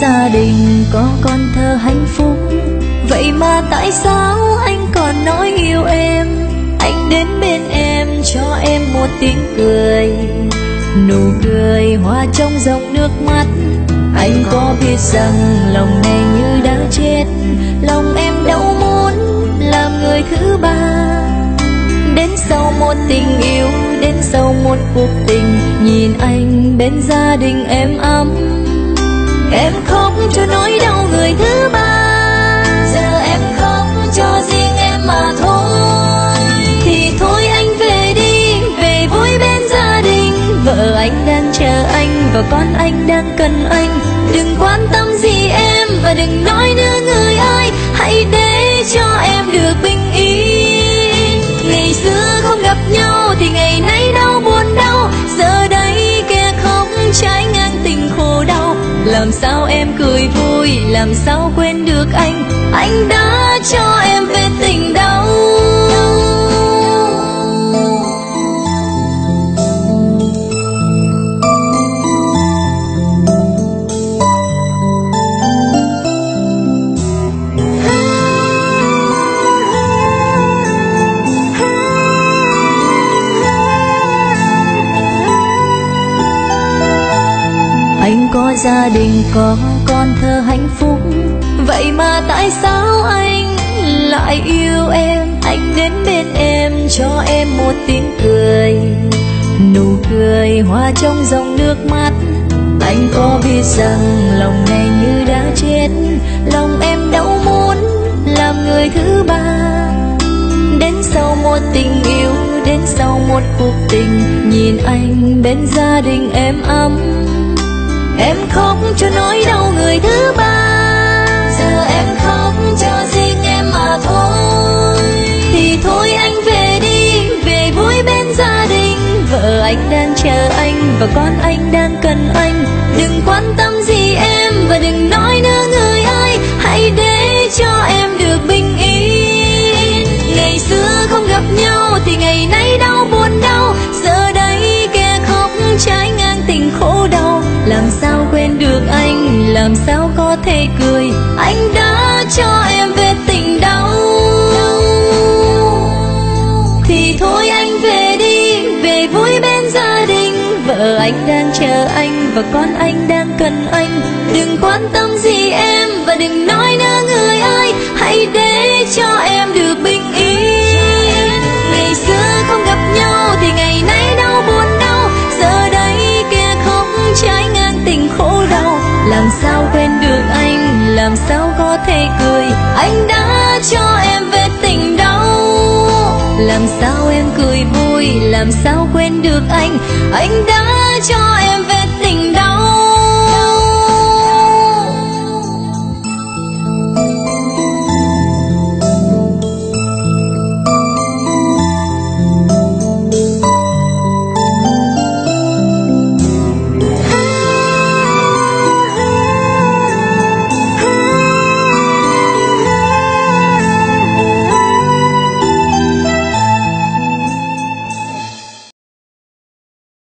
gia đình, có con thơ hạnh phúc. Vậy mà tại sao anh còn nói yêu em? Anh đến bên em cho em một tiếng cười, nụ cười hoa trong dòng nước mắt. Anh có biết rằng lòng này như đã chết, lòng em đâu muốn làm người thứ ba. Đến sau một tình yêu, đến sau một cuộc tình, nhìn anh bên gia đình êm ấm, em khóc cho nỗi đau người thứ ba. Giờ em khóc cho riêng em mà thôi, thì thôi anh về đi, về vui bên gia đình. Vợ anh đang chờ anh và con anh đang cần anh. Đừng quan tâm gì em và đừng nói nữa người ơi, hãy để cho em được bình yên. Ngày xưa không gặp nhau thì ngày nay đau buồn đau, giờ đây kẻ khóc trái ngang tình khổ đau. Làm sao em cười vui, làm sao quên được anh đã cho em về tình đau. Anh có gia đình, có con thơ hạnh phúc. Vậy mà tại sao anh lại yêu em? Anh đến bên em cho em một tiếng cười, nụ cười hoa trong dòng nước mắt. Anh có biết rằng lòng này như đã chết, lòng em đâu muốn làm người thứ ba. Đến sau một tình yêu, đến sau một cuộc tình, nhìn anh bên gia đình êm ấm, em khóc cho nỗi đau người thứ ba. Giờ em khóc cho riêng em mà thôi, thì thôi anh về đi, về vui bên gia đình. Vợ anh đang chờ anh và con anh đang cần anh. Đừng quan tâm gì em và đừng nói nữa người ơi, hãy để cho em được bình yên. Ngày xưa không gặp nhau thì ngày nay đau buồn đau, giờ đây kẻ khóc trái ngang tình khổ đau. Làm sao quên được anh, làm sao có thể cười, anh đã cho em về tình đau. Thì thôi anh về đi, về vui bên gia đình. Vợ anh đang chờ anh và con anh đang cần anh. Đừng quan tâm gì em và đừng nói nữa người ơi, hãy để cho em được bình yên. Ngày xưa không gặp nhau thì ngày nay đau buồn đau, giờ đây kẻ khóc trái ngang tình khổ đau. Làm sao quên được anh, làm sao có thể cười, anh đã cho em về tình đau. Làm sao em cười vui, làm sao quên được anh đã cho